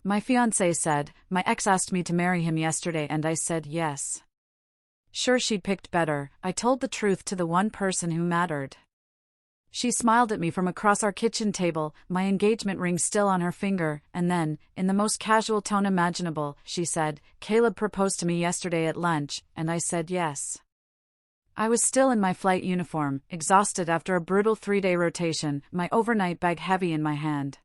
My fiancé said, my ex asked me to marry him yesterday and I said yes. Sure, she'd picked better. I told the truth to the one person who mattered. She smiled at me from across our kitchen table, my engagement ring still on her finger, and then, in the most casual tone imaginable, she said, Caleb proposed to me yesterday at lunch, and I said yes. I was still in my flight uniform, exhausted after a brutal 3-day rotation, my overnight bag heavy in my hand.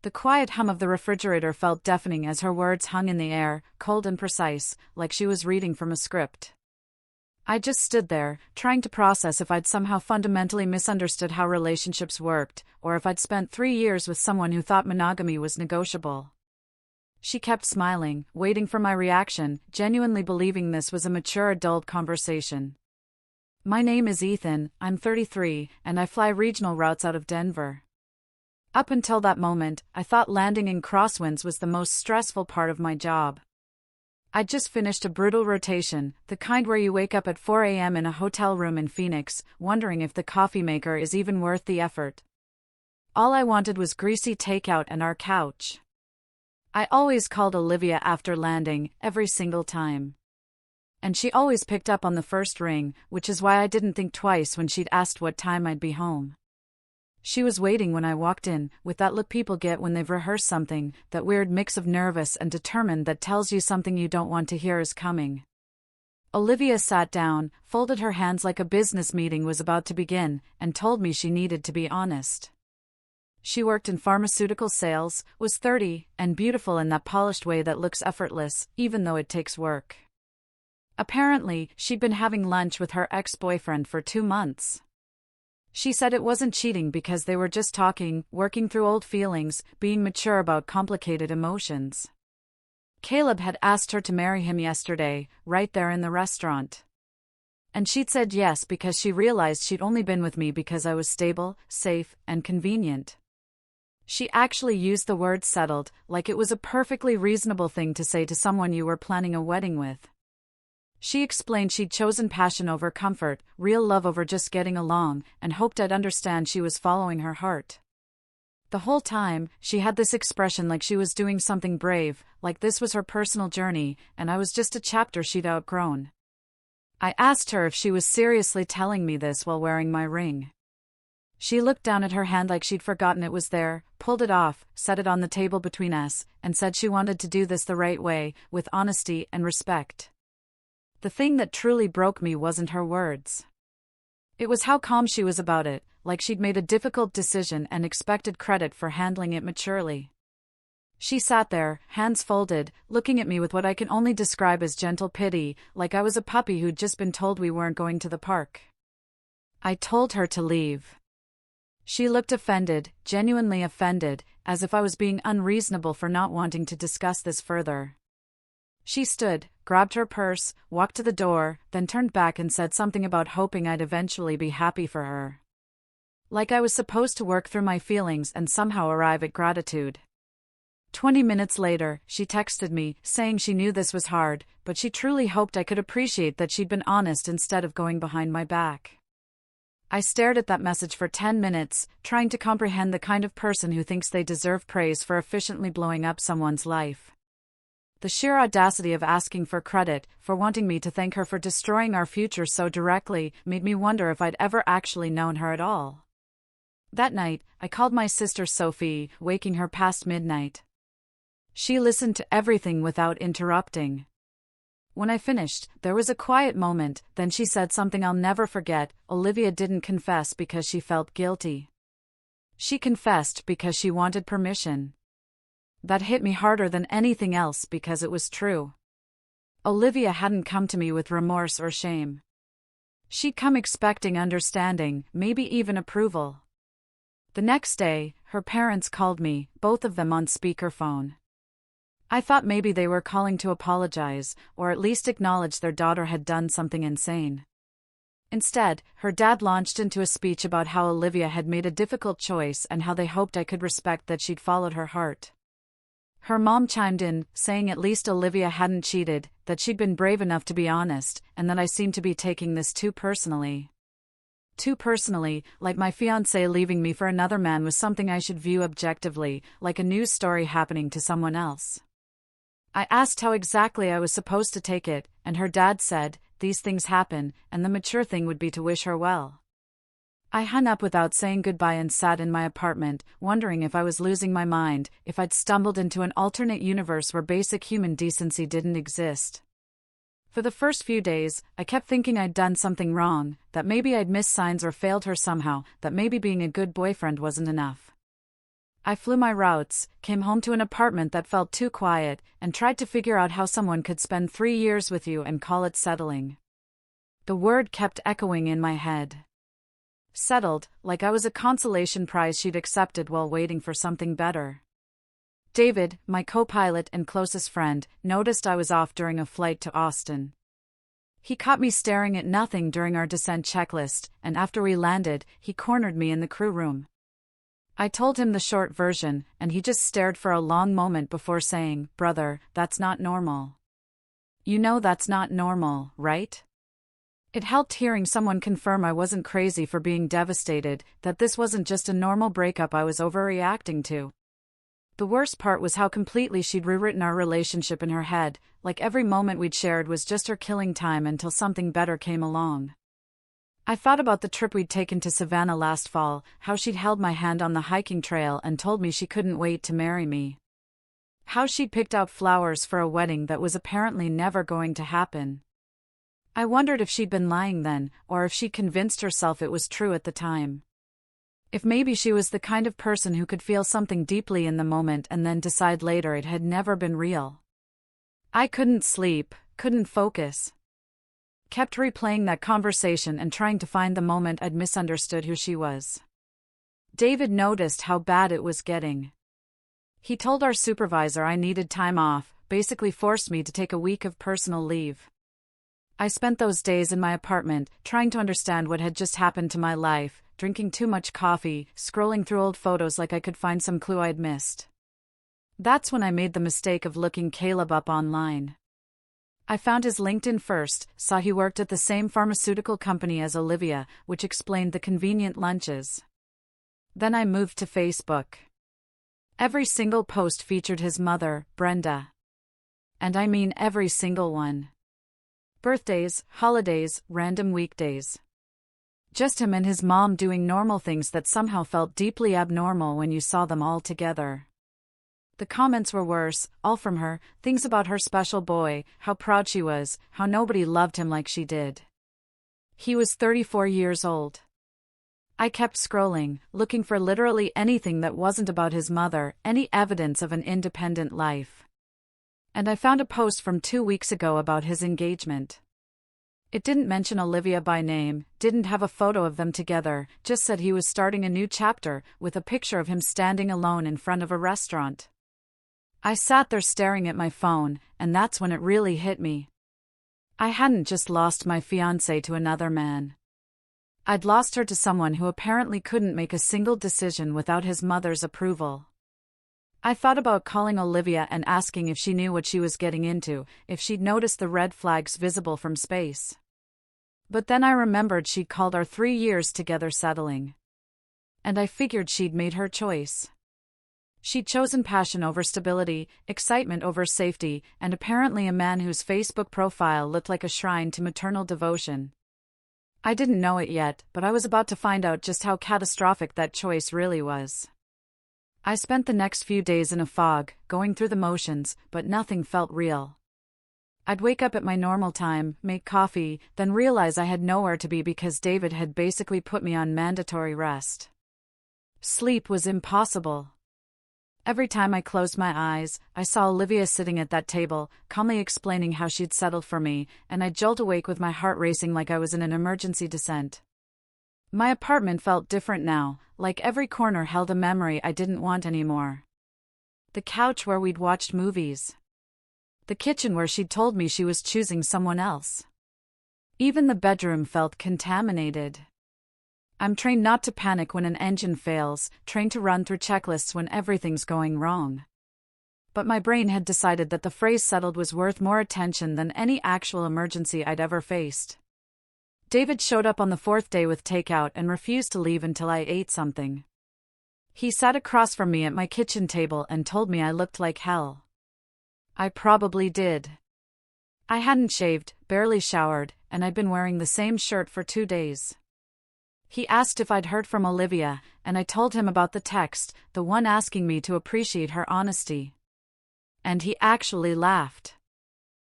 The quiet hum of the refrigerator felt deafening as her words hung in the air, cold and precise, like she was reading from a script. I just stood there, trying to process if I'd somehow fundamentally misunderstood how relationships worked, or if I'd spent 3 years with someone who thought monogamy was negotiable. She kept smiling, waiting for my reaction, genuinely believing this was a mature adult conversation. My name is Ethan, I'm 33, and I fly regional routes out of Denver. Up until that moment, I thought landing in crosswinds was the most stressful part of my job. I'd just finished a brutal rotation, the kind where you wake up at 4 a.m. in a hotel room in Phoenix, wondering if the coffee maker is even worth the effort. All I wanted was greasy takeout and our couch. I always called Olivia after landing, every single time. And she always picked up on the first ring, which is why I didn't think twice when she'd asked what time I'd be home. She was waiting when I walked in, with that look people get when they've rehearsed something, that weird mix of nervous and determined that tells you something you don't want to hear is coming. Olivia sat down, folded her hands like a business meeting was about to begin, and told me she needed to be honest. She worked in pharmaceutical sales, was 30, and beautiful in that polished way that looks effortless, even though it takes work. Apparently, she'd been having lunch with her ex-boyfriend for 2 months. She said it wasn't cheating because they were just talking, working through old feelings, being mature about complicated emotions. Caleb had asked her to marry him yesterday, right there in the restaurant. And she'd said yes because she realized she'd only been with me because I was stable, safe, and convenient. She actually used the word settled, like it was a perfectly reasonable thing to say to someone you were planning a wedding with. She explained she'd chosen passion over comfort, real love over just getting along, and hoped I'd understand she was following her heart. The whole time, she had this expression like she was doing something brave, like this was her personal journey, and I was just a chapter she'd outgrown. I asked her if she was seriously telling me this while wearing my ring. She looked down at her hand like she'd forgotten it was there, pulled it off, set it on the table between us, and said she wanted to do this the right way, with honesty and respect. The thing that truly broke me wasn't her words. It was how calm she was about it, like she'd made a difficult decision and expected credit for handling it maturely. She sat there, hands folded, looking at me with what I can only describe as gentle pity, like I was a puppy who'd just been told we weren't going to the park. I told her to leave. She looked offended, genuinely offended, as if I was being unreasonable for not wanting to discuss this further. She stood, grabbed her purse, walked to the door, then turned back and said something about hoping I'd eventually be happy for her. Like I was supposed to work through my feelings and somehow arrive at gratitude. 20 minutes later, she texted me, saying she knew this was hard, but she truly hoped I could appreciate that she'd been honest instead of going behind my back. I stared at that message for 10 minutes, trying to comprehend the kind of person who thinks they deserve praise for efficiently blowing up someone's life. The sheer audacity of asking for credit, for wanting me to thank her for destroying our future so directly, made me wonder if I'd ever actually known her at all. That night, I called my sister Sophie, waking her past midnight. She listened to everything without interrupting. When I finished, there was a quiet moment, then she said something I'll never forget. Olivia didn't confess because she felt guilty. She confessed because she wanted permission. That hit me harder than anything else because it was true. Olivia hadn't come to me with remorse or shame. She'd come expecting understanding, maybe even approval. The next day, her parents called me, both of them on speakerphone. I thought maybe they were calling to apologize, or at least acknowledge their daughter had done something insane. Instead, her dad launched into a speech about how Olivia had made a difficult choice and how they hoped I could respect that she'd followed her heart. Her mom chimed in, saying at least Olivia hadn't cheated, that she'd been brave enough to be honest, and that I seemed to be taking this too personally. too personally, like my fiancé leaving me for another man was something I should view objectively, like a news story happening to someone else. I asked how exactly I was supposed to take it, and her dad said, "These things happen, and the mature thing would be to wish her well." I hung up without saying goodbye and sat in my apartment, wondering if I was losing my mind, if I'd stumbled into an alternate universe where basic human decency didn't exist. For the first few days, I kept thinking I'd done something wrong, that maybe I'd missed signs or failed her somehow, that maybe being a good boyfriend wasn't enough. I flew my routes, came home to an apartment that felt too quiet, and tried to figure out how someone could spend 3 years with you and call it settling. The word kept echoing in my head. Settled, like I was a consolation prize she'd accepted while waiting for something better. David, my co-pilot and closest friend, noticed I was off during a flight to Austin. He caught me staring at nothing during our descent checklist, and after we landed, he cornered me in the crew room. I told him the short version, and he just stared for a long moment before saying, "Brother, that's not normal. You know that's not normal, right?" It helped hearing someone confirm I wasn't crazy for being devastated, that this wasn't just a normal breakup I was overreacting to. The worst part was how completely she'd rewritten our relationship in her head, like every moment we'd shared was just her killing time until something better came along. I thought about the trip we'd taken to Savannah last fall, how she'd held my hand on the hiking trail and told me she couldn't wait to marry me. How she'd picked out flowers for a wedding that was apparently never going to happen. I wondered if she'd been lying then, or if she'd convinced herself it was true at the time. If maybe she was the kind of person who could feel something deeply in the moment and then decide later it had never been real. I couldn't sleep, couldn't focus. Kept replaying that conversation and trying to find the moment I'd misunderstood who she was. David noticed how bad it was getting. He told our supervisor I needed time off, basically forced me to take a week of personal leave. I spent those days in my apartment, trying to understand what had just happened to my life, drinking too much coffee, scrolling through old photos like I could find some clue I'd missed. That's when I made the mistake of looking Caleb up online. I found his LinkedIn first, saw he worked at the same pharmaceutical company as Olivia, which explained the convenient lunches. Then I moved to Facebook. Every single post featured his mother, Brenda. And I mean every single one. Birthdays, holidays, random weekdays. Just him and his mom doing normal things that somehow felt deeply abnormal when you saw them all together. The comments were worse, all from her, things about her special boy, how proud she was, how nobody loved him like she did. He was 34 years old. I kept scrolling, looking for literally anything that wasn't about his mother, any evidence of an independent life. And I found a post from 2 weeks ago about his engagement. It didn't mention Olivia by name, didn't have a photo of them together, just said he was starting a new chapter, with a picture of him standing alone in front of a restaurant. I sat there staring at my phone, and that's when it really hit me. I hadn't just lost my fiancée to another man. I'd lost her to someone who apparently couldn't make a single decision without his mother's approval. I thought about calling Olivia and asking if she knew what she was getting into, if she'd noticed the red flags visible from space. But then I remembered she'd called our 3 years together settling. And I figured she'd made her choice. She'd chosen passion over stability, excitement over safety, and apparently a man whose Facebook profile looked like a shrine to maternal devotion. I didn't know it yet, but I was about to find out just how catastrophic that choice really was. I spent the next few days in a fog, going through the motions, but nothing felt real. I'd wake up at my normal time, make coffee, then realize I had nowhere to be because David had basically put me on mandatory rest. Sleep was impossible. Every time I closed my eyes, I saw Olivia sitting at that table, calmly explaining how she'd settled for me, and I'd jolt awake with my heart racing like I was in an emergency descent. My apartment felt different now, like every corner held a memory I didn't want anymore. The couch where we'd watched movies. The kitchen where she'd told me she was choosing someone else. Even the bedroom felt contaminated. I'm trained not to panic when an engine fails, trained to run through checklists when everything's going wrong. But my brain had decided that the phrase settled was worth more attention than any actual emergency I'd ever faced. David showed up on the fourth day with takeout and refused to leave until I ate something. He sat across from me at my kitchen table and told me I looked like hell. I probably did. I hadn't shaved, barely showered, and I'd been wearing the same shirt for 2 days. He asked if I'd heard from Olivia, and I told him about the text, the one asking me to appreciate her honesty. And he actually laughed.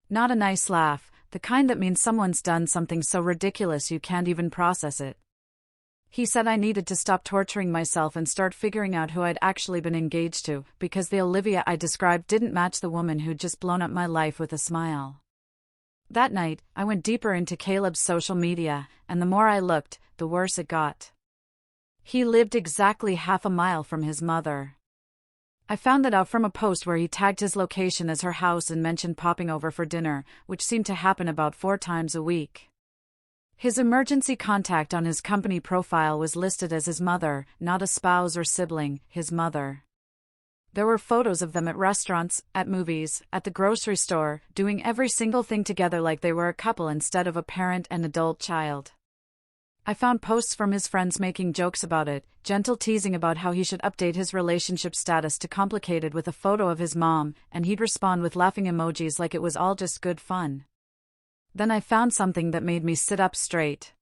Not a nice laugh, the kind that means someone's done something so ridiculous you can't even process it. He said I needed to stop torturing myself and start figuring out who I'd actually been engaged to, because the Olivia I described didn't match the woman who'd just blown up my life with a smile. That night, I went deeper into Caleb's social media, and the more I looked, the worse it got. He lived exactly half a mile from his mother. I found that out from a post where he tagged his location as her house and mentioned popping over for dinner, which seemed to happen about 4 times a week. His emergency contact on his company profile was listed as his mother, not a spouse or sibling, his mother. There were photos of them at restaurants, at movies, at the grocery store, doing every single thing together like they were a couple instead of a parent and adult child. I found posts from his friends making jokes about it, gentle teasing about how he should update his relationship status to complicated with a photo of his mom, and he'd respond with laughing emojis like it was all just good fun. Then I found something that made me sit up straight.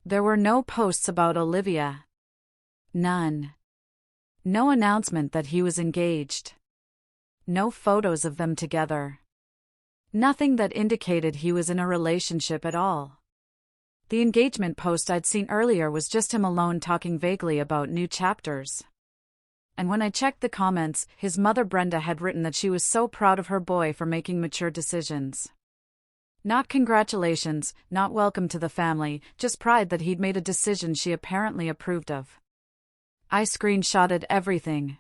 There were no posts about Olivia. None. No announcement that he was engaged. No photos of them together. Nothing that indicated he was in a relationship at all. The engagement post I'd seen earlier was just him alone talking vaguely about new chapters. And when I checked the comments, his mother Brenda had written that she was so proud of her boy for making mature decisions. Not congratulations, not welcome to the family, just pride that he'd made a decision she apparently approved of. I screenshotted everything.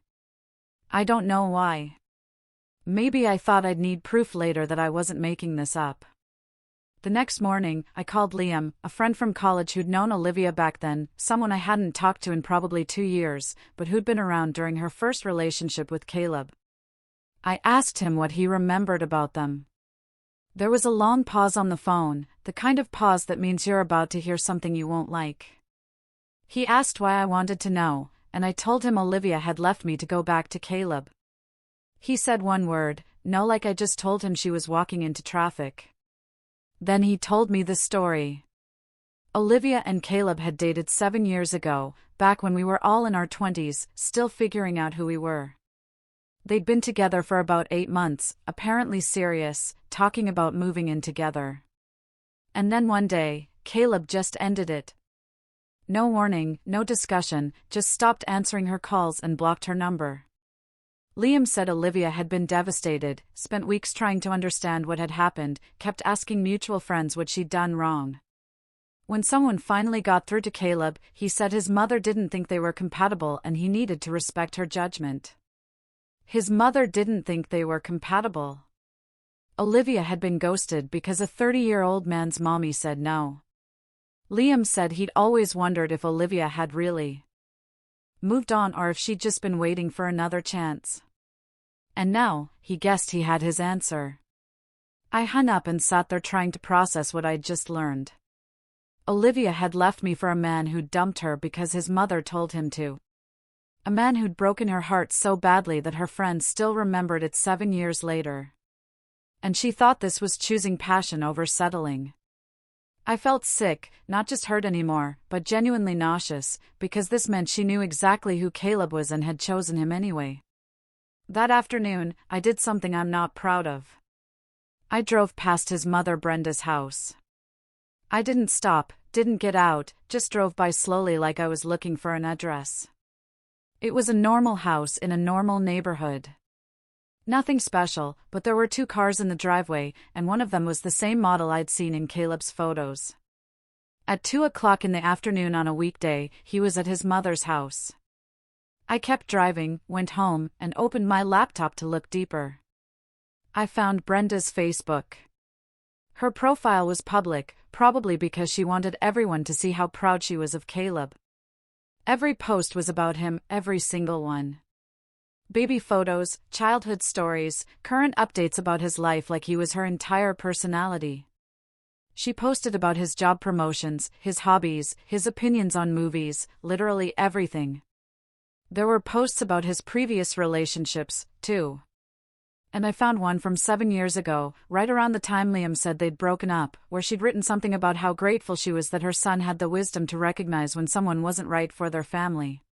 I don't know why. Maybe I thought I'd need proof later that I wasn't making this up. The next morning, I called Liam, a friend from college who'd known Olivia back then, someone I hadn't talked to in probably 2 years, but who'd been around during her first relationship with Caleb. I asked him what he remembered about them. There was a long pause on the phone, the kind of pause that means you're about to hear something you won't like. He asked why I wanted to know, and I told him Olivia had left me to go back to Caleb. He said one word, no, like I just told him she was walking into traffic. Then he told me the story. Olivia and Caleb had dated 7 years ago, back when we were all in our 20s, still figuring out who we were. They'd been together for about 8 months, apparently serious, talking about moving in together. And then one day, Caleb just ended it. No warning, no discussion, just stopped answering her calls and blocked her number. Liam said Olivia had been devastated, spent weeks trying to understand what had happened, kept asking mutual friends what she'd done wrong. When someone finally got through to Caleb, he said his mother didn't think they were compatible and he needed to respect her judgment. His mother didn't think they were compatible. Olivia had been ghosted because a 30-year-old man's mommy said no. Liam said he'd always wondered if Olivia had really moved on or if she'd just been waiting for another chance. And now, he guessed he had his answer. I hung up and sat there trying to process what I'd just learned. Olivia had left me for a man who'd dumped her because his mother told him to. A man who'd broken her heart so badly that her friends still remembered it 7 years later. And she thought this was choosing passion over settling. I felt sick, not just hurt anymore, but genuinely nauseous, because this meant she knew exactly who Caleb was and had chosen him anyway. That afternoon, I did something I'm not proud of. I drove past his mother Brenda's house. I didn't stop, didn't get out, just drove by slowly like I was looking for an address. It was a normal house in a normal neighborhood. Nothing special, but there were 2 cars in the driveway, and one of them was the same model I'd seen in Caleb's photos. At 2 o'clock in the afternoon on a weekday, he was at his mother's house. I kept driving, went home, and opened my laptop to look deeper. I found Brenda's Facebook. Her profile was public, probably because she wanted everyone to see how proud she was of Caleb. Every post was about him, every single one. Baby photos, childhood stories, current updates about his life like he was her entire personality. She posted about his job promotions, his hobbies, his opinions on movies, literally everything. There were posts about his previous relationships, too. And I found one from 7 years ago, right around the time Liam said they'd broken up, where she'd written something about how grateful she was that her son had the wisdom to recognize when someone wasn't right for their family.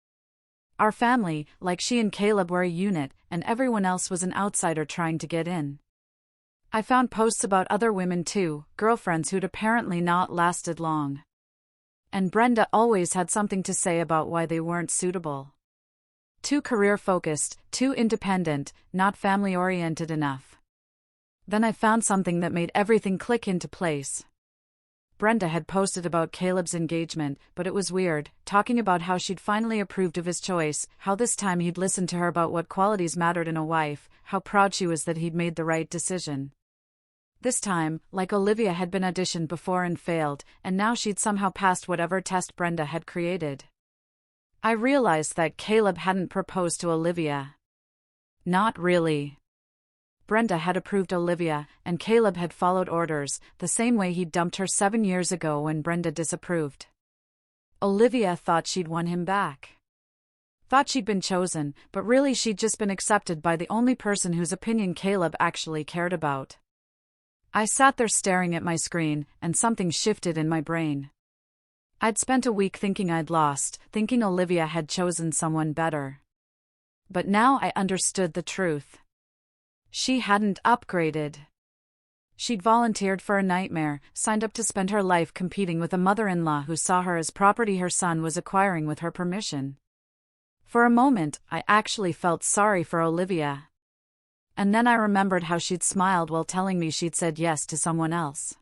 Our family, like she and Caleb, were a unit, and everyone else was an outsider trying to get in. I found posts about other women too, girlfriends who'd apparently not lasted long. And Brenda always had something to say about why they weren't suitable. Too career-focused, too independent, not family-oriented enough. Then I found something that made everything click into place. Brenda had posted about Caleb's engagement, but it was weird, talking about how she'd finally approved of his choice, how this time he'd listened to her about what qualities mattered in a wife, how proud she was that he'd made the right decision. This time, like Olivia had been auditioned before and failed, and now she'd somehow passed whatever test Brenda had created. I realized that Caleb hadn't proposed to Olivia. Not really. Brenda had approved Olivia, and Caleb had followed orders, the same way he'd dumped her 7 years ago when Brenda disapproved. Olivia thought she'd won him back. Thought she'd been chosen, but really she'd just been accepted by the only person whose opinion Caleb actually cared about. I sat there staring at my screen, and something shifted in my brain. I'd spent a week thinking I'd lost, thinking Olivia had chosen someone better. But now I understood the truth. She hadn't upgraded. She'd volunteered for a nightmare, signed up to spend her life competing with a mother-in-law who saw her as property her son was acquiring with her permission. For a moment, I actually felt sorry for Olivia. And then I remembered how she'd smiled while telling me she'd said yes to someone else.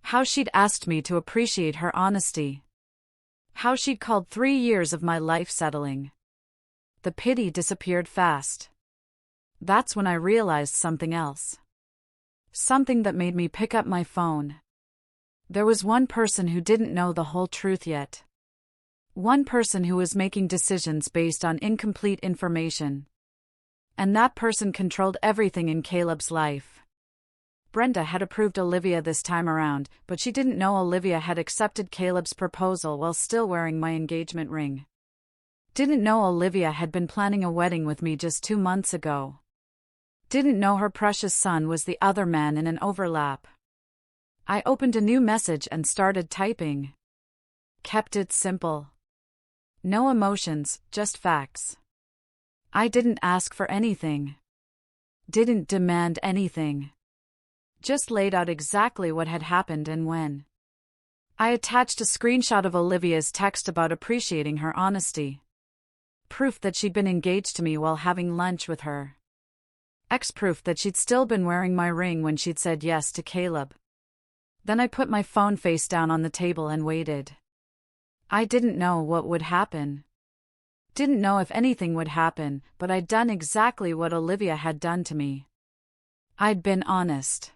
How she'd asked me to appreciate her honesty. How she'd called 3 years of my life settling. The pity disappeared fast. That's when I realized something else. Something that made me pick up my phone. There was one person who didn't know the whole truth yet. One person who was making decisions based on incomplete information. And that person controlled everything in Caleb's life. Brenda had approved Olivia this time around, but she didn't know Olivia had accepted Caleb's proposal while still wearing my engagement ring. Didn't know Olivia had been planning a wedding with me just 2 months ago. Didn't know her precious son was the other man in an overlap. I opened a new message and started typing. Kept it simple. No emotions, just facts. I didn't ask for anything. Didn't demand anything. Just laid out exactly what had happened and when. I attached a screenshot of Olivia's text about appreciating her honesty. Proof that she'd been engaged to me while having lunch with her. Proof that she'd still been wearing my ring when she'd said yes to Caleb. Then I put my phone face down on the table and waited. I didn't know what would happen. Didn't know if anything would happen, but I'd done exactly what Olivia had done to me. I'd been honest.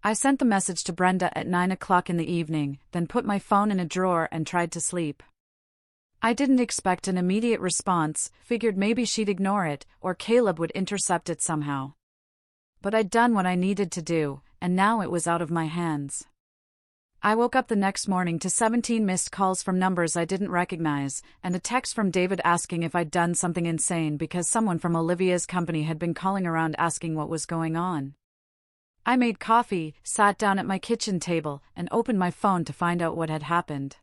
I sent the message to Brenda at 9 o'clock in the evening, then put my phone in a drawer and tried to sleep. I didn't expect an immediate response, figured maybe she'd ignore it, or Caleb would intercept it somehow. But I'd done what I needed to do, and now it was out of my hands. I woke up the next morning to 17 missed calls from numbers I didn't recognize, and a text from David asking if I'd done something insane because someone from Olivia's company had been calling around asking what was going on. I made coffee, sat down at my kitchen table, and opened my phone to find out what had happened.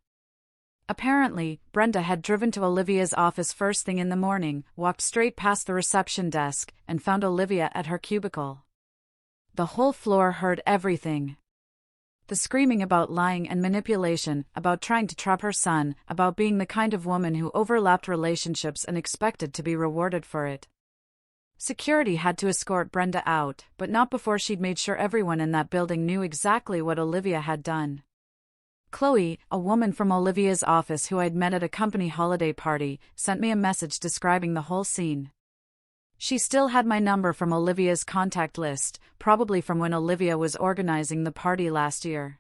Apparently, Brenda had driven to Olivia's office first thing in the morning, walked straight past the reception desk, and found Olivia at her cubicle. The whole floor heard everything. The screaming about lying and manipulation, about trying to trap her son, about being the kind of woman who overlapped relationships and expected to be rewarded for it. Security had to escort Brenda out, but not before she'd made sure everyone in that building knew exactly what Olivia had done. Chloe, a woman from Olivia's office who I'd met at a company holiday party, sent me a message describing the whole scene. She still had my number from Olivia's contact list, probably from when Olivia was organizing the party last year.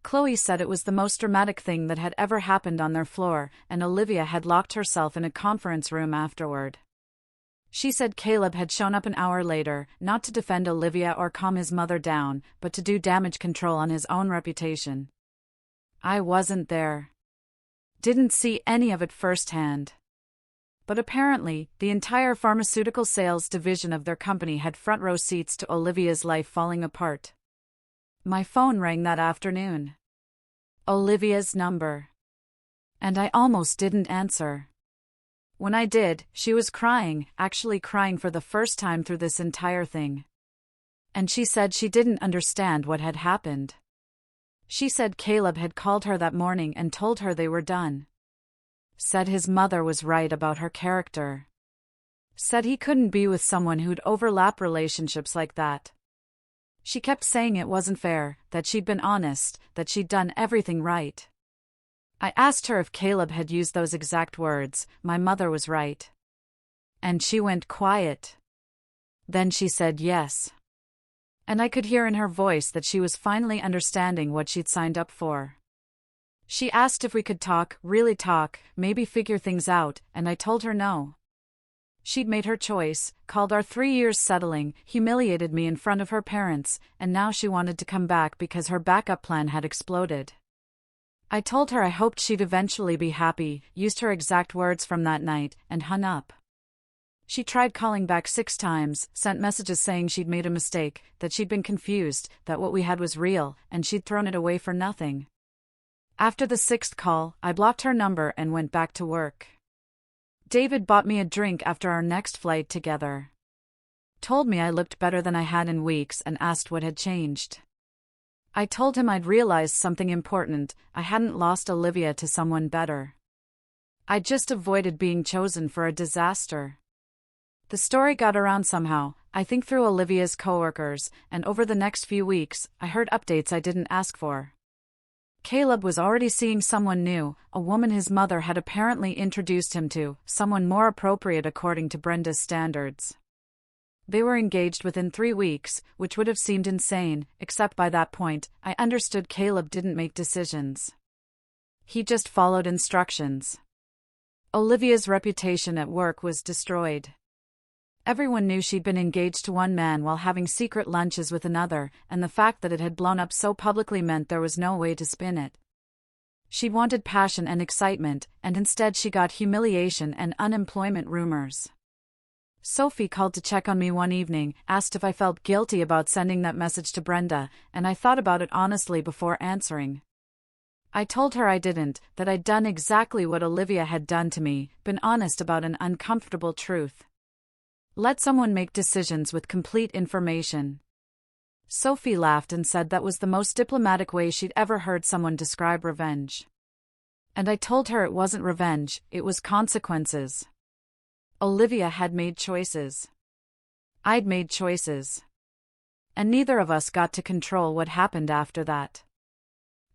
Chloe said it was the most dramatic thing that had ever happened on their floor, and Olivia had locked herself in a conference room afterward. She said Caleb had shown up an hour later, not to defend Olivia or calm his mother down, but to do damage control on his own reputation. I wasn't there. Didn't see any of it firsthand. But apparently, the entire pharmaceutical sales division of their company had front-row seats to Olivia's life falling apart. My phone rang that afternoon. Olivia's number. And I almost didn't answer. When I did, she was crying, actually crying for the first time through this entire thing. And she said she didn't understand what had happened. She said Caleb had called her that morning and told her they were done. Said his mother was right about her character. Said he couldn't be with someone who'd overlap relationships like that. She kept saying it wasn't fair, that she'd been honest, that she'd done everything right. I asked her if Caleb had used those exact words, my mother was right. And she went quiet. Then she said yes. And I could hear in her voice that she was finally understanding what she'd signed up for. She asked if we could talk, really talk, maybe figure things out, and I told her no. She'd made her choice, called our 3 years settling, humiliated me in front of her parents, and now she wanted to come back because her backup plan had exploded. I told her I hoped she'd eventually be happy, used her exact words from that night, and hung up. She tried calling back 6 times, sent messages saying she'd made a mistake, that she'd been confused, that what we had was real, and she'd thrown it away for nothing. After the 6th call, I blocked her number and went back to work. David bought me a drink after our next flight together. Told me I looked better than I had in weeks and asked what had changed. I told him I'd realized something important, I hadn't lost Olivia to someone better. I just avoided being chosen for a disaster. The story got around somehow, I think through Olivia's coworkers, and over the next few weeks, I heard updates I didn't ask for. Caleb was already seeing someone new, a woman his mother had apparently introduced him to, someone more appropriate according to Brenda's standards. They were engaged within 3 weeks, which would have seemed insane, except by that point, I understood Caleb didn't make decisions. He just followed instructions. Olivia's reputation at work was destroyed. Everyone knew she'd been engaged to one man while having secret lunches with another, and the fact that it had blown up so publicly meant there was no way to spin it. She wanted passion and excitement, and instead she got humiliation and unemployment rumors. Sophie called to check on me one evening, asked if I felt guilty about sending that message to Brenda, and I thought about it honestly before answering. I told her I didn't, that I'd done exactly what Olivia had done to me, been honest about an uncomfortable truth. Let someone make decisions with complete information. Sophie laughed and said that was the most diplomatic way she'd ever heard someone describe revenge. And I told her it wasn't revenge, it was consequences. Olivia had made choices. I'd made choices. And neither of us got to control what happened after that.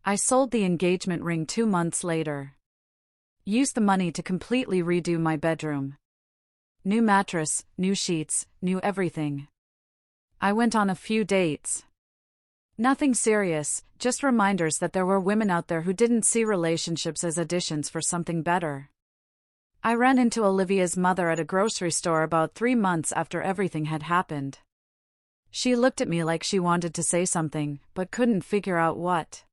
I sold the engagement ring 2 months later. Used the money to completely redo my bedroom. New mattress, new sheets, new everything. I went on a few dates. Nothing serious, just reminders that there were women out there who didn't see relationships as additions for something better. I ran into Olivia's mother at a grocery store about 3 months after everything had happened. She looked at me like she wanted to say something, but couldn't figure out what.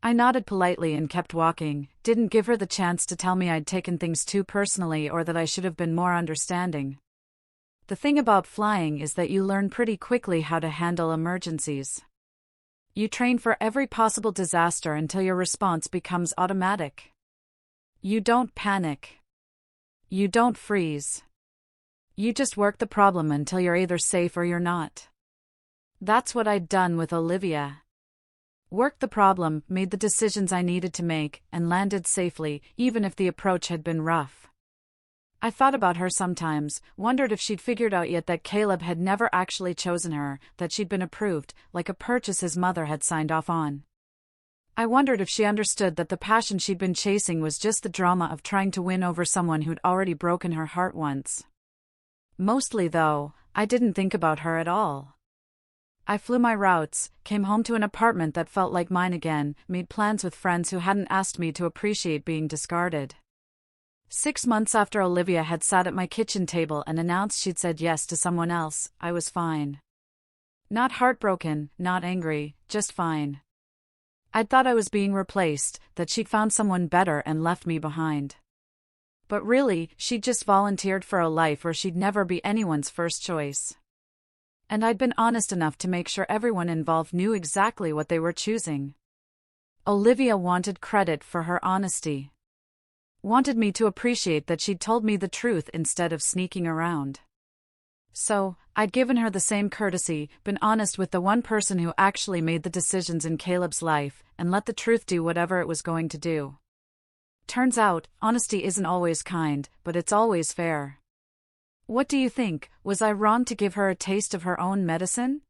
I nodded politely and kept walking, didn't give her the chance to tell me I'd taken things too personally or that I should have been more understanding. The thing about flying is that you learn pretty quickly how to handle emergencies. You train for every possible disaster until your response becomes automatic. You don't panic. You don't freeze. You just work the problem until you're either safe or you're not. That's what I'd done with Olivia. Worked the problem, made the decisions I needed to make, and landed safely, even if the approach had been rough. I thought about her sometimes, wondered if she'd figured out yet that Caleb had never actually chosen her, that she'd been approved, like a purchase his mother had signed off on. I wondered if she understood that the passion she'd been chasing was just the drama of trying to win over someone who'd already broken her heart once. Mostly, though, I didn't think about her at all. I flew my routes, came home to an apartment that felt like mine again, made plans with friends who hadn't asked me to appreciate being discarded. 6 months after Olivia had sat at my kitchen table and announced she'd said yes to someone else, I was fine. Not heartbroken, not angry, just fine. I'd thought I was being replaced, that she'd found someone better and left me behind. But really, she'd just volunteered for a life where she'd never be anyone's first choice. And I'd been honest enough to make sure everyone involved knew exactly what they were choosing. Olivia wanted credit for her honesty. Wanted me to appreciate that she'd told me the truth instead of sneaking around. So, I'd given her the same courtesy, been honest with the one person who actually made the decisions in Caleb's life, and let the truth do whatever it was going to do. Turns out, honesty isn't always kind, but it's always fair. What do you think? Was I wrong to give her a taste of her own medicine?